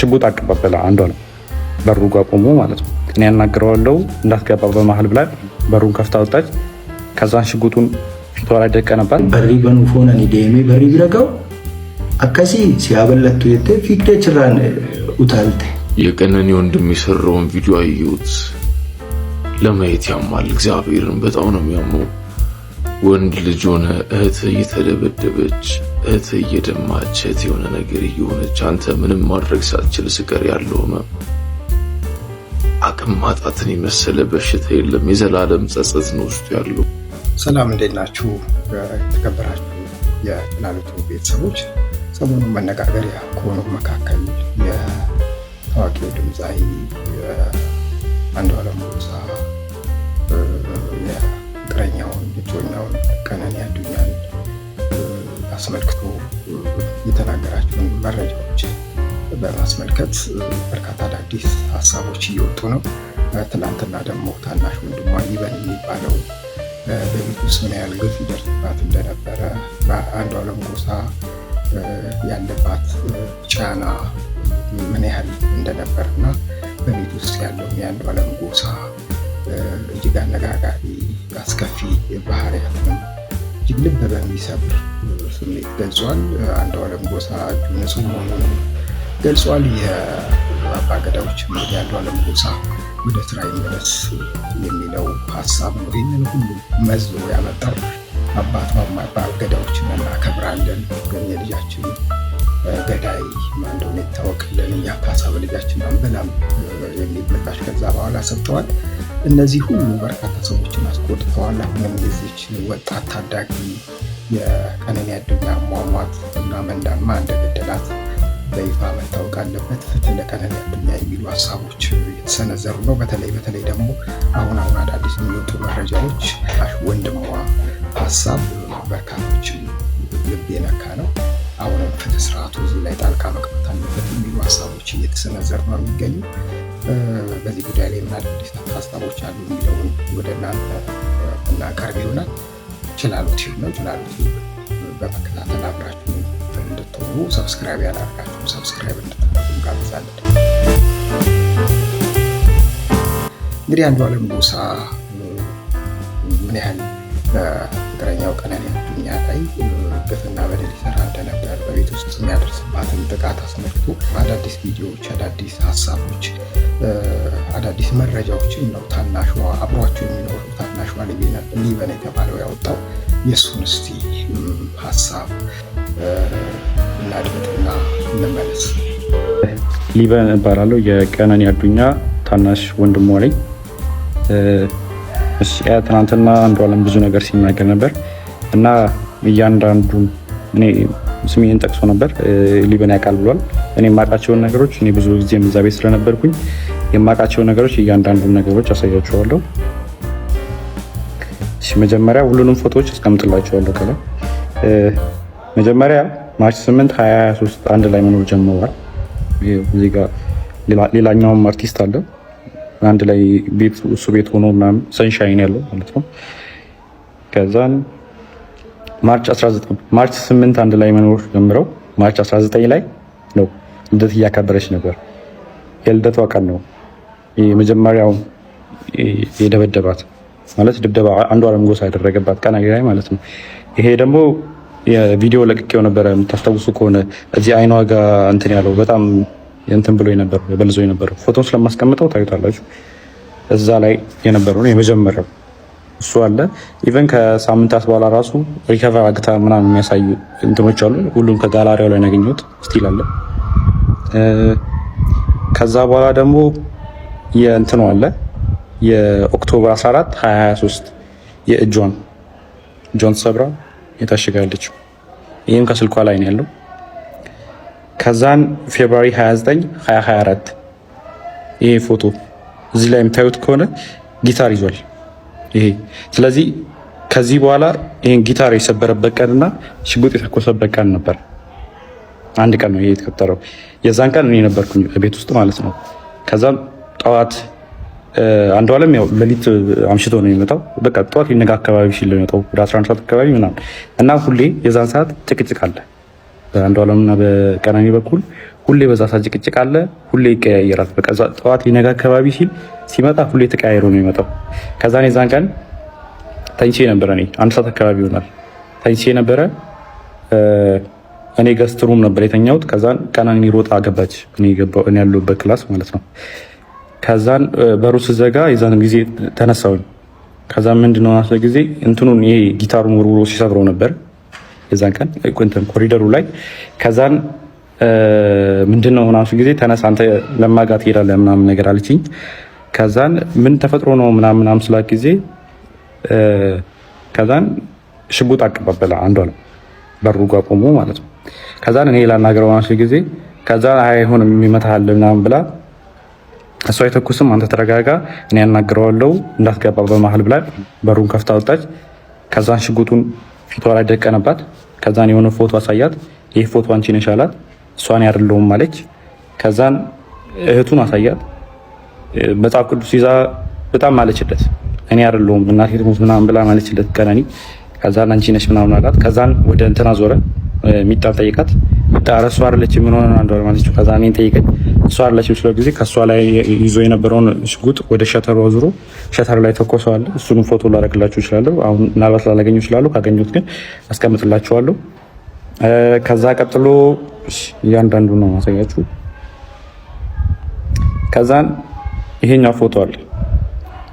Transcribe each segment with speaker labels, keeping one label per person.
Speaker 1: ሽጉጥ አቀባበለ አንዷለም በሩ ጋር ቆሞ ማለት ነው። እኔ ያናግረዋለሁ እንዳትገባ በመሀል ብላ በሩን ከፍታ ወጣች። ከዛን ሽጉጡን ፊቷ ላይ ደቀነባት።
Speaker 2: በሪ በኑፎን እኔ ደሜ በሪ ቢረጋው አካሲ ሲያበለቱ የተ ፊክደ ጭራን ኡታልተ
Speaker 3: የቀነኒ ወንድም የሰራውን ቪዲዮ አየሁት። ለማየት ያማል። እግዚአብሔርን በጣም ነው የሚያመው። ወንድ ልጅ ሆነ እህት እየተደበደበች እህት እየደማች እህት የሆነ ነገር እየሆነች አንተ ምንም ማድረግ ሳትችል ስቀር ያለው አቅም ማጣትን የመሰለ በሽታ የለም። የዘላለም ጸጸት ነው ውስጡ ያለው።
Speaker 4: ሰላም እንዴት ናችሁ? የተከበራችሁ የፕላኔቱ ቤተሰቦች፣ ሰሞኑን መነጋገሪያ ከሆኑ መካከል የታዋቂው ድምፃዊ አንዷለም ጎሳ የፍቅረኛውን እጮኛውን ቀነኒ አዱኛን አስመልክቶ የተናገራቸውን መረጃዎች በማስመልከት በርካታ አዳዲስ ሀሳቦች እየወጡ ነው። ትናንትና ደግሞ ታናሽ ወንድሟ ሊበን የሚባለው በቤት ውስጥ ምን ያህል ግፍ ይደርስባት እንደነበረ፣ በአንዷለም ጎሳ ያለባት ጫና ምን ያህል እንደነበር እና በቤት ውስጥ ያለው የአንዷለም ጎሳ እጅግ አነጋጋሪ አስከፊ ባህሪያትንም እጅግ ልብ በሚሰብር ስሜት ገልጿል። አንዷለም ጎሳ እጁ ንጹህ መሆኑን ገልጿል። የአባገዳዎች እንግዲህ አንዷለም ጎሳ ወደ ስራ ይመለስ የሚለው ሀሳብ ነው። ይህንን ሁሉ መዞ ያመጣው አባገዳዎችን እናከብራለን፣ ግን የልጃችን ገዳይ ማን እንደሆነ ይታወቅልን፣ እያካሳ በልጃችን አንበላም የሚል ምላሽ ከዛ በኋላ ሰጥተዋል። እነዚህ ሁሉ በርካታ ሰዎችን አስቆጥተዋል። አሁንም የዚች ወጣት ታዳጊ የቀነኒ አዱኛ ሟሟት እና መንዳማ እንደገደላት በይፋ መታወቅ አለበት። ፍትህ ለቀነኒ አዱኛ የሚሉ ሀሳቦች የተሰነዘሩ ነው። በተለይ ደግሞ አሁን አዳዲስ የሚወጡ መረጃዎች ወንድሟ ሀሳብ በርካቶችን ልብ የነካ ነው። አሁንም ፍትህ ስርዓቱ እዚህ ላይ ጣልቃ መግባት አለበት የሚሉ ሀሳቦች እየተሰነዘሩ ነው የሚገኙ። በዚህ ጉዳይ ላይ ምን አዳዲስ ሀሳቦች አሉ የሚለውን ወደ እናንተ እናቀርብ ይሆናል። ችላሉ ቲዩብ ነው። ችላሉ ቲዩብ በመከታተል አብራችሁ እንድትሆኑ ሰብስክራይብ ያላደረጋችሁ ሰብስክራይብ እንድታደርጉ እንጋብዛለን። እንግዲህ አንዷለም ጎሳ ምን ያህል በፍቅረኛው ቀነኒ አዱኛ ላይ ግፍና በደል ይሰራ እንደነበር፣ በቤት ውስጥ የሚያደርስባትን ጥቃት አስመልክቶ አዳዲስ ቪዲዮዎች፣ አዳዲስ ሀሳቦች፣ አዳዲስ መረጃዎችን ነው ታናሿ አብሯቸው የሚኖሩ ታናሿ ሊበን የተባለው ያወጣው። የእሱን እስቲ ሀሳብ እናድምጥና እንመለስ።
Speaker 1: ሊበን እባላለሁ። የቀነኒ አዱኛ ታናሽ ወንድሟ ነኝ። ትናንትና አንዷለም ብዙ ነገር ሲናገር ነበር እና እያንዳንዱ እኔ ስሜን ጠቅሶ ነበር። ሊበን ያውቃል ብሏል። እኔ የማውቃቸውን ነገሮች እኔ ብዙ ጊዜ እዛ ቤት ስለነበርኩኝ የማውቃቸውን ነገሮች እያንዳንዱን ነገሮች አሳያቸዋለሁ። መጀመሪያ ሁሉንም ፎቶዎች አስቀምጥላቸዋለሁ ከላይ። መጀመሪያ ማርች 8 2023 አንድ ላይ መኖር ጀምረዋል። እዚህ ጋር ሌላኛውም አርቲስት አለ አንድ ላይ ቤት እሱ ቤት ሆኖ ምናምን ሰንሻይን ያለው ማለት ነው። ከዛን ማርች 8 አንድ ላይ መኖር ጀምረው ማርች 19 ላይ ነው ልደት እያከበረች ነበር። የልደቷ ቀን ነው የመጀመሪያው የደበደባት ማለት ድብደባ አንዷለም ጎሳ ያደረገባት ቀን ላይ ማለት ነው። ይሄ ደግሞ የቪዲዮ ለቅቄው ነበረ። የምታስታውሱ ከሆነ እዚህ አይኗ ጋር እንትን ያለው በጣም እንትን ብሎ ነበር በልዞ ነበር። ፎቶ ስለማስቀምጠው ታዩታላችሁ። እዛ ላይ የነበረው ነው የመጀመሪያው እሱ አለ። ኢቨን ከሳምንታት በኋላ ራሱ ሪከቨር አግታ ምናምን የሚያሳዩ እንትኖች አሉ። ሁሉም ከጋላሪያው ላይ ያገኘሁት ስቲል አለ። ከዛ በኋላ ደግሞ የእንትኑ አለ የኦክቶበር 14 2023 የእጇን ሰብራ የታሽጋለች። ይህም ከስልኳ ላይ ነው ያለው። ከዛን ፌብሩዋሪ 29 2024 ይሄ ፎቶ እዚህ ላይ የምታዩት ከሆነ ጊታር ይዟል ይሄ። ስለዚህ ከዚህ በኋላ ይሄን ጊታር የሰበረበት ቀንና ሽጉጥ የተኮሰበት ቀን ነበር። አንድ ቀን ነው ይሄ የተከተረው። የዛን ቀን እኔ ነበርኩኝ ቤት ውስጥ ማለት ነው። ከዛም ጠዋት አንዷለም ያው ሌሊት አምሽቶ ነው የሚመጣው። በቃ ጠዋት ሊነጋ አካባቢ ሲል ነው የሚመጣው ወደ 11 ሰዓት አካባቢ ምናምን እና ሁሌ የዛን ሰዓት ጭቅጭቅ አለ በአንዷለምና በቀነኒ በኩል ሁሌ በዛ ሰዓት ጭቅጭቅ አለ። ሁሌ ይቀያየራል። በቃ ጠዋት ሊነጋ አካባቢ ሲመጣ ሁሌ ተቀያይሮ ነው የሚመጣው። ከዛ እኔ ዛን ቀን ተኝቼ ነበረ። እኔ 1 ሰዓት አካባቢ ይሆናል ተኝቼ ነበረ። እኔ ገስት ሩም ነበር የተኛሁት። ከዛን ቀናኒ ሮጣ ገባች። እኔ ያለሁበት ክላስ ማለት ነው። ከዛን በሩ ስዘጋ የዛን ጊዜ ተነሳሁኝ። ከዛ ምንድነው አስለ ጊዜ እንትኑን ይሄ ጊታሩን ወርውሮ ሲሰብረው ነበር የዛን ቀን ኮሪደሩ ላይ። ከዛን ምንድነው ምናምን ጊዜ ተነሳ አንተ ለማጋት ትሄዳለህ ምናምን ነገር አለችኝ። ከዛን ምን ተፈጥሮ ነው ምናምን ስላ ጊዜ ከዛን ሽጉጥ አቀባበላ አንዷ ነው በሩ ጋር ቆሞ ማለት ነው። ከዛን እኔ ላናገረው ምናምን ጊዜ ከዛን አይሆንም የሚመታሃል ምናምን ብላ እሷ አይተኩስም አንተ ተረጋጋ እኔ ያናግረዋለሁ እንዳትገባ በመሃል ብላ በሩን ከፍታ ወጣች። ከዛን ሽጉጡን ፊቷ ላይ ደቀነባት። ከዛን የሆነ ፎቶ አሳያት። ይሄ ፎቶ አንቺ ነሽ አላት። እሷን ያደለውም አለች። ከዛን እህቱን አሳያት። መጽሐፍ ቅዱስ ይዛ በጣም ማለችለት። እኔ አይደለሁም እናቴ ትሙት ምናምን ብላ ማለችለት ቀነኒ። ከዛን አንቺ ነሽ ምናምን አላት። ከዛን ወደ እንትና ዞረ ሚጣን ጠይቃት። ሚጣ እሷ አይደለችም ምን ሆነ አንዷ ማለችው። ከዛን እኔን ጠይቀኝ እሷ አይደለችም ስለ ጊዜ ከሷ ላይ ይዞ የነበረውን ሽጉጥ ወደ ሸተሩ አዙሮ ሸተሩ ላይ ተኮሰዋል። እሱንም ፎቶ ላደርግላችሁ እችላለሁ። አሁን ምናልባት ላገኘው እችላለሁ። ካገኘሁት ግን አስቀምጥላችኋለሁ። ከዛ ቀጥሎ እያንዳንዱ ነው ማሳያችሁ። ከዛን ይሄኛው ፎቶ አለ።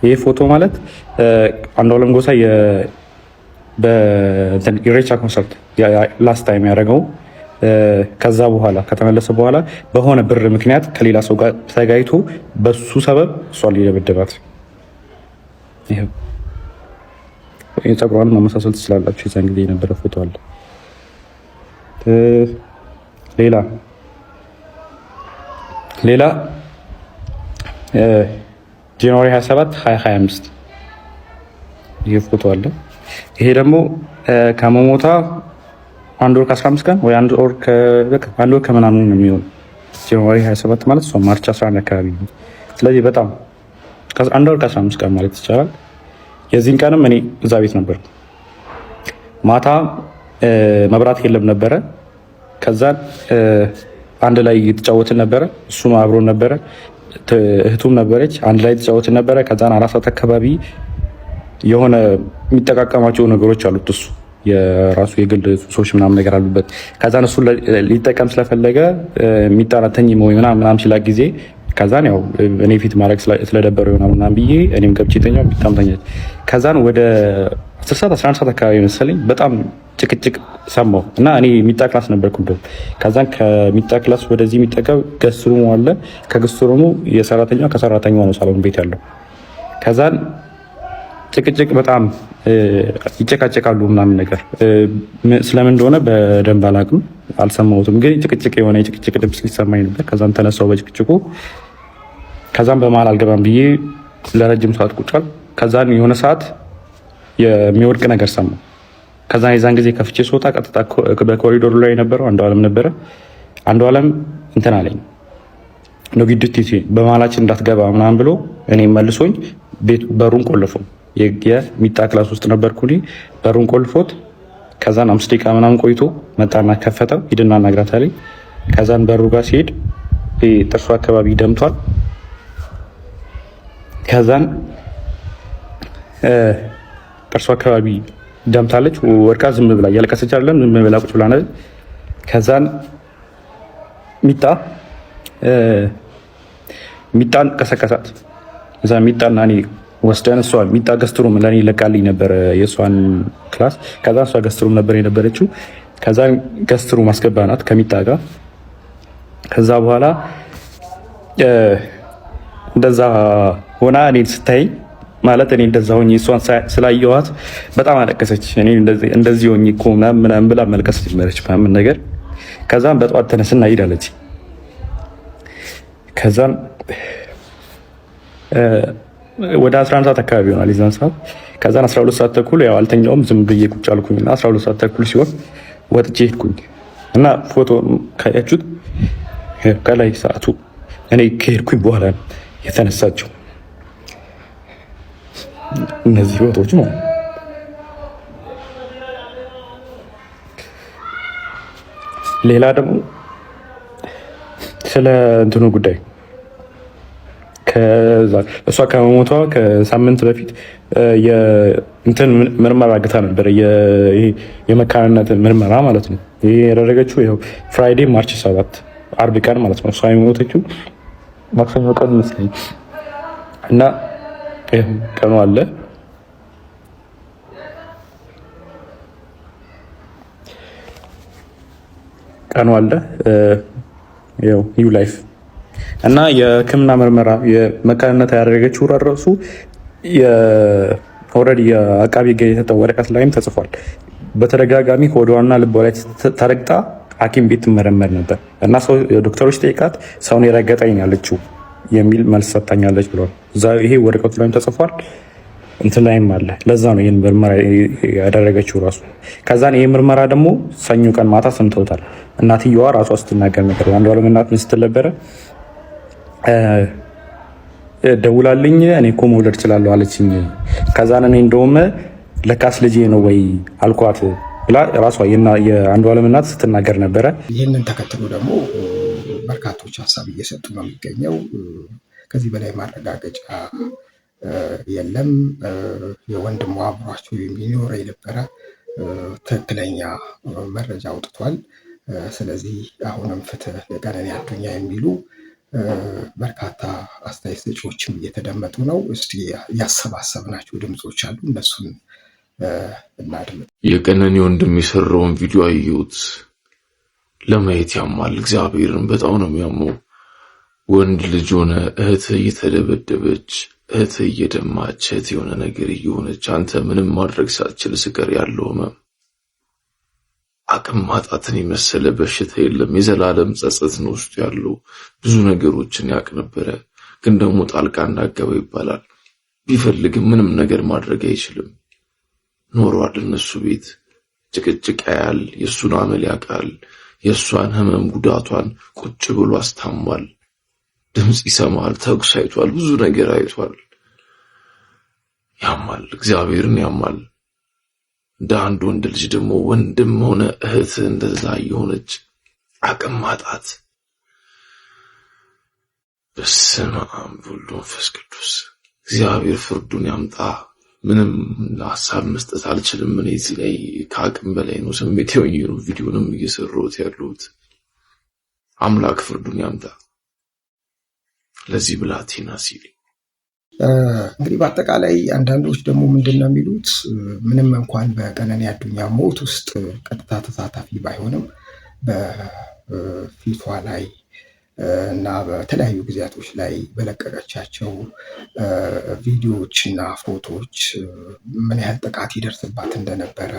Speaker 1: ይሄ ፎቶ ማለት አንዷለም ጎሳ በኢሬቻ ኮንሰርት ላስት ታይም ያደረገው ከዛ በኋላ ከተመለሰ በኋላ በሆነ ብር ምክንያት ከሌላ ሰው ጋር ተጋይቶ በሱ ሰበብ እሷን ሊደበደባት። ይሄው የፀጉሯን ማመሳሰል ትችላላችሁ። የዛን ጊዜ የነበረ ፎቶ አለ። ሌላ ጃንዋሪ 27 2025 ይሄ ፎቶ አለ። ይሄ ደግሞ ከመሞታ 1 ወር ከ15 ቀን ወይ 1 ወር ከምናምን ነው የሚሆን። ጃንዋሪ 27 ማለት ነው ማርች 11 አካባቢ ነው። ስለዚህ በጣም 1 ወር ከ15 ቀን ማለት ይቻላል። የዚህን ቀንም እኔ እዛ ቤት ነበር። ማታ መብራት የለም ነበረ። ከዛን አንድ ላይ እየተጫወትን ነበረ። እሱም አብሮን ነበረ። እህቱም ነበረች። አንድ ላይ እየተጫወትን ነበረ። ከዛን 4 ሰዓት አካባቢ የሆነ የሚጠቃቀማቸው ነገሮች አሉት። እሱ የራሱ የግል ሱሶች ምናምን ነገር አሉበት። ከዛን እሱ ሊጠቀም ስለፈለገ የሚጣራተኝ ወይ ምናምን ሲላ ጊዜ ከዛን ያው እኔ ፊት ማድረግ ስለደበረው ምናምን ብዬ እኔም ገብቼ ተኛው። ቢታምተኛል። ከዛን ወደ 10 ሰዓት 11 ሰዓት አካባቢ መሰለኝ በጣም ጭቅጭቅ ሰማሁ እና እኔ ሚጣ ክላስ ነበርኩበት። ከዛን ከሚጣ ክላስ ወደዚህ የሚጠጋው ገስሩሙ አለ። ከገስሩሙ የሰራተኛው ከሰራተኛው ነው ሳሎን ቤት ያለው። ከዛን ጭቅጭቅ በጣም ይጨቃጨቃሉ ምናምን ነገር ስለምን እንደሆነ በደንብ አላውቅም፣ አልሰማሁትም። ግን ጭቅጭቅ የሆነ የጭቅጭቅ ድምፅ ሊሰማኝ ነበር። ከዛን ተነሳው በጭቅጭቁ። ከዛን በመሀል አልገባም ብዬ ለረጅም ሰዓት ቁጭ አልኩ። ከዛን የሆነ ሰዓት የሚወድቅ ነገር ሰማሁ። ከዛን የዛን ጊዜ ከፍቼ ስወጣ ቀጥታ በኮሪዶሩ ላይ የነበረው አንዷለም ነበረ። አንዷለም እንትን አለኝ ነው ጊድት በመሀላችን እንዳትገባ ምናምን ብሎ እኔ መልሶኝ በሩን ቆልፎ የሚጣ ክላስ ውስጥ ነበርኩ። በሩን ቆልፎት ከዛን 5 ደቂቃ ምናምን ቆይቶ መጣና ከፈተው። ሂድና አናግራት አለኝ። ከዛን በሩ ጋር ሲሄድ ጥርሱ አካባቢ ደምቷል። ከዛን ጥርሱ አካባቢ ደምታለች። ወድቃ ዝም ብላ እያለቀሰች አይደለም፣ ዝም ብላ ቁጭ ብላ ነው። ከዛን ሚጣን ቀሰቀሳት። እዛ ሚጣና እኔ ወስደን እሷን ሚጣ ገስትሩም ለኔ ለቃልኝ ነበር የእሷን ክላስ። ከዛ እሷ ገስትሩም ነበር የነበረችው። ከዛ ገስትሩም አስገባናት ከሚጣ ጋር። ከዛ በኋላ እንደዛ ሆና እኔ ስታይ ማለት እኔ እንደዛ ሆኜ እሷን ስላየኋት በጣም አለቀሰች። እኔ እንደዚህ ሆኜ እኮ ምናምን ብላ መልቀስ ጀመረች ምናምን ነገር። ከዛም በጠዋት ተነስና ሄዳለች። ከዛም ወደ 11 ሰዓት አካባቢ ይሆናል የዛን ሰዓት። ከዛን 12 ሰዓት ተኩል ያው አልተኛውም፣ ዝም ብዬ ቁጭ አልኩኝና 12 ሰዓት ተኩል ሲሆን ወጥቼ ሄድኩኝ እና ፎቶ ካያችሁት ከላይ ሰዓቱ እኔ ከሄድኩኝ በኋላ የተነሳቸው እነዚህ ፎቶዎች ነው። ሌላ ደግሞ ስለ እንትኑ ጉዳይ እሷ ከመሞቷ ከሳምንት በፊት እንትን ምርመራ አግታ ነበር። የመካንነት ምርመራ ማለት ነው። ይሄ ያደረገችው ይኸው ፍራይዴ ማርች 7 አርብ ቀን ማለት ነው። እሷ የሞተችው ማክሰኞ ቀን መስለኝ እና ቀኑ አለ ያው ኒው ላይፍ እና የሕክምና ምርመራ የመካንነት ያደረገችው ራሱ ኦልሬዲ የአቃቢ ሕግ የሰጠው ወረቀት ላይም ተጽፏል። በተደጋጋሚ ሆዷና ልቧ ላይ ተረግጣ ሐኪም ቤት ትመረመር ነበር እና ዶክተሮች ጠይቃት ሰውን የረገጠኝ ያለችው የሚል መልስ ሰጥታኛለች ብሏል። ይሄ ወረቀቱ ላይም ተጽፏል፣ እንትን ላይም አለ። ለዛ ነው ይህን ምርመራ ያደረገችው ራሱ። ከዛን ይህ ምርመራ ደግሞ ሰኞ ቀን ማታ ሰምተውታል። እናትየዋ ራሷ ስትናገር ነበር። አንዷለም እናት ምን ስትል ነበረ? ደውላልኝ እኔ እኮ መውለድ እችላለሁ አለችኝ። ከዛን እኔ እንደውም ለካስ ልጄ ነው ወይ አልኳት ብላ ራሷ የአንዷለም እናት ስትናገር ነበረ።
Speaker 4: ይህንን ተከትሎ ደግሞ በርካቶች ሀሳብ እየሰጡ ነው የሚገኘው። ከዚህ በላይ ማረጋገጫ የለም። የወንድሟ አብሯቸው የሚኖር የነበረ ትክክለኛ መረጃ አውጥቷል። ስለዚህ አሁንም ፍትህ ለቀነኒ አዱኛ የሚሉ በርካታ አስተያየት ሰጪዎችም እየተደመጡ ነው። እስቲ ያሰባሰብናቸው ድምፆች አሉ፣ እነሱን እናድምጥ።
Speaker 3: የቀነኒ ወንድም የሰራውን ቪዲዮ አየሁት። ለማየት ያማል። እግዚአብሔርን በጣም ነው የሚያመው። ወንድ ልጅ ሆነ እህት እየተደበደበች እህት እየደማች እህት የሆነ ነገር እየሆነች አንተ ምንም ማድረግ ሳትችል ስቀር ያለው ህመም አቅም ማጣትን የመሰለ በሽታ የለም። የዘላለም ጸጸት ነው ውስጡ ያለው። ብዙ ነገሮችን ያቅ ነበረ፣ ግን ደግሞ ጣልቃ እንዳገባ ይባላል። ቢፈልግም ምንም ነገር ማድረግ አይችልም። ኖሯል እነሱ ቤት ጭቅጭቅ ያያል፣ የእሱን አመል ያውቃል፣ የእሷን ህመም ጉዳቷን ቁጭ ብሎ አስታሟል። ድምፅ ይሰማል፣ ተኩስ አይቷል፣ ብዙ ነገር አይቷል። ያማል፣ እግዚአብሔርን ያማል። እንደ አንድ ወንድ ልጅ ደግሞ ወንድም ሆነ እህት እንደዛ የሆነች አቅም ማጣት። በስመ አብ ወወልድ ወመንፈስ ቅዱስ። እግዚአብሔር ፍርዱን ያምጣ። ምንም ሀሳብ መስጠት አልችልም። እኔ እዚህ ላይ ከአቅም በላይ ነው ስሜት የሆነ ቪዲዮንም እየሰራሁት ያለሁት። አምላክ ፍርዱን ያምጣ ለዚህ ብላቴና ሲል።
Speaker 4: እንግዲህ በአጠቃላይ አንዳንዶች ደግሞ ምንድን ነው የሚሉት፣ ምንም እንኳን በቀነኒ አዱኛ ሞት ውስጥ ቀጥታ ተሳታፊ ባይሆንም በፊቷ ላይ እና በተለያዩ ጊዜያቶች ላይ በለቀቀቻቸው ቪዲዮዎች እና ፎቶዎች ምን ያህል ጥቃት ይደርስባት እንደነበረ፣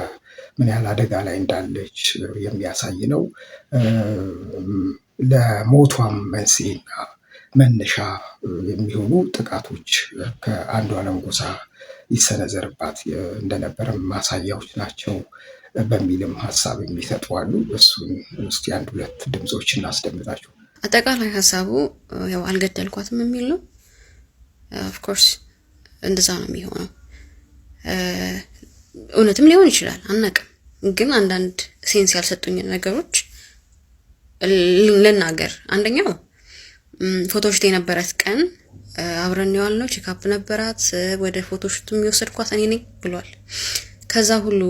Speaker 4: ምን ያህል አደጋ ላይ እንዳለች የሚያሳይ ነው። ለሞቷም መንስኤና መነሻ የሚሆኑ ጥቃቶች ከአንዷለም ጎሳ ይሰነዘርባት እንደነበረ ማሳያዎች ናቸው በሚልም ሀሳብ የሚሰጡ አሉ። እሱን እስቲ አንድ ሁለት ድምፆች እናስደምጣቸው።
Speaker 5: አጠቃላይ ሀሳቡ ያው አልገደልኳትም የሚል ነው። ኦፍኮርስ እንደዛ ነው የሚሆነው። እውነትም ሊሆን ይችላል አናውቅም። ግን አንዳንድ ሴንስ ያልሰጡኝ ነገሮች ልናገር። አንደኛው ፎቶሹት የነበረት ቀን አብረን ያልነው ቼክአፕ ነበራት፣ ወደ ፎቶሹት የሚወሰድኳት እኔ ነኝ ብሏል። ከዛ ሁሉ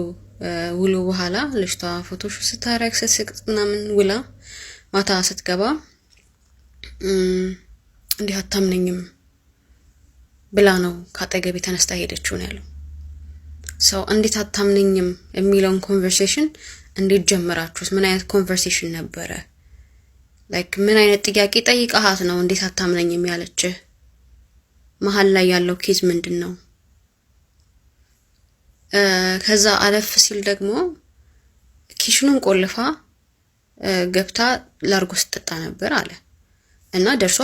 Speaker 5: ውሎ በኋላ ልጅቷ ፎቶሹት ስታረግ ስትስቅ ምናምን ውላ ማታ ስትገባ እንዲህ አታምነኝም ብላ ነው ካጠገቤ ተነስታ ሄደችው ነው ያለው። ሰው እንዴት አታምነኝም የሚለውን ኮንቨርሴሽን እንዴት ጀመራችሁት? ምን አይነት ኮንቨርሴሽን ነበረ? ላይክ ምን አይነት ጥያቄ ጠይቃሃት ነው እንዴት አታምነኝም ያለችህ? መሀል ላይ ያለው ኬዝ ምንድን ነው? ከዛ አለፍ ሲል ደግሞ ኪሽኑን ቆልፋ ገብታ ላርጎ ስትጠጣ ነበር አለ እና ደርሷ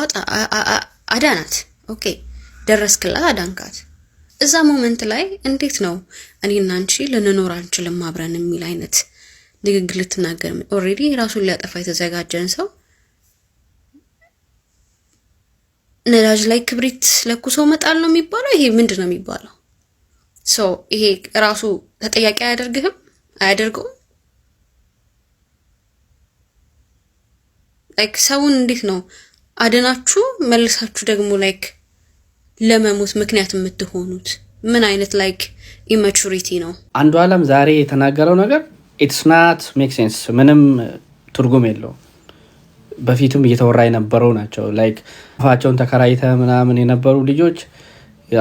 Speaker 5: አዳናት። ኦኬ ደረስክላት፣ አዳንካት። እዛ ሞመንት ላይ እንዴት ነው እኔና አንቺ ልንኖር አንችልም አብረን የሚል አይነት ንግግር ልትናገር? ኦልሬዲ ራሱን ሊያጠፋ የተዘጋጀን ሰው ነዳጅ ላይ ክብሪት ለኩሶ መጣል ነው የሚባለው? ይሄ ምንድን ነው የሚባለው? ሰው ይሄ ራሱ ተጠያቂ አያደርግህም? አያደርገውም? ላይክ ሰውን እንዴት ነው አድናችሁ መልሳችሁ ደግሞ ላይክ ለመሞት ምክንያት የምትሆኑት? ምን አይነት ላይክ ኢማቹሪቲ ነው?
Speaker 6: አንዱዓለም ዛሬ የተናገረው ነገር ኢትስ ናት ሜክ ሴንስ፣ ምንም ትርጉም የለውም። በፊትም እየተወራ የነበረው ናቸው። ላይክ ፋቸውን ተከራይተ ምናምን የነበሩ ልጆች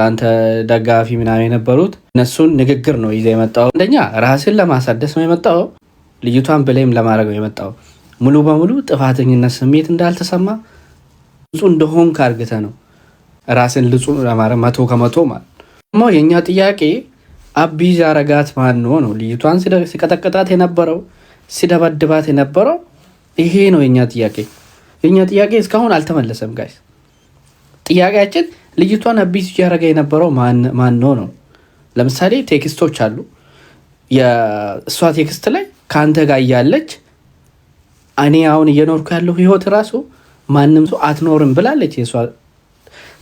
Speaker 6: አንተ ደጋፊ ምናምን የነበሩት እነሱን ንግግር ነው ይዘ የመጣው። አንደኛ ራስን ለማሳደስ ነው የመጣው፣ ልጅቷን ብሌም ለማድረግ ነው የመጣው። ሙሉ በሙሉ ጥፋተኝነት ስሜት እንዳልተሰማ ንጹህ እንደሆንክ አርግተ ነው ራስን ንጹህ ለማድረግ 100% ማለት ነው። የኛ ጥያቄ አቢዝ ያረጋት ማን ነው? ልጅቷን ሲቀጠቅጣት የነበረው ሲደበድባት የነበረው ይሄ ነው የኛ ጥያቄ። የኛ ጥያቄ እስካሁን አልተመለሰም ጋይስ። ጥያቄያችን ልጅቷን አቢዝ ያረጋ የነበረው ማን ነው? ለምሳሌ ቴክስቶች አሉ። የእሷ ቴክስት ላይ ካንተ ጋር እያለች እኔ አሁን እየኖርኩ ያለው ህይወት ራሱ ማንም ሰው አትኖርም ብላለች። የእሷ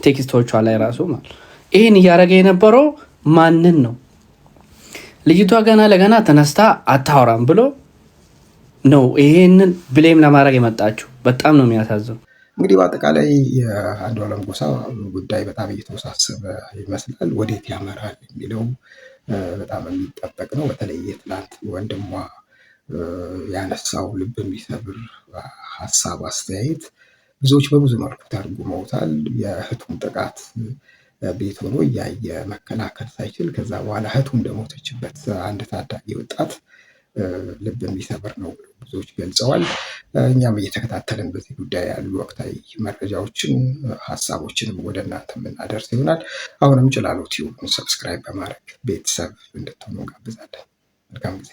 Speaker 6: ቴክስቶቿ ላይ ራሱ ማለት ይሄን እያረጋ የነበረው ማንን ነው? ልጅቷ ገና ለገና ተነስታ አታወራም ብሎ ነው ይሄንን ብሌም ለማድረግ የመጣችው። በጣም ነው የሚያሳዝነው።
Speaker 4: እንግዲህ በአጠቃላይ የአንዱዓለም ጎሳ ጉዳይ በጣም እየተወሳሰበ ይመስላል። ወዴት ያመራል የሚለው በጣም የሚጠበቅ ነው። በተለይ የትናንት ወንድሟ ያነሳው ልብ የሚሰብር ሀሳብ፣ አስተያየት ብዙዎች በብዙ መልኩ ተርጉመውታል። የእህቱን ጥቃት ቤት ሆኖ እያየ መከላከል ሳይችል ከዛ በኋላ እህቱ እንደሞተችበት አንድ ታዳጊ ወጣት ልብ የሚሰብር ነው ብዙዎች ገልጸዋል። እኛም እየተከታተልን በዚህ ጉዳይ ያሉ ወቅታዊ መረጃዎችን ሀሳቦችንም ወደ እናንተ የምናደርስ ይሆናል። አሁንም ጭላሎ ቲዩብን ሰብስክራይብ በማድረግ ቤተሰብ እንድትሆኑ ጋብዛለን። መልካም ጊዜ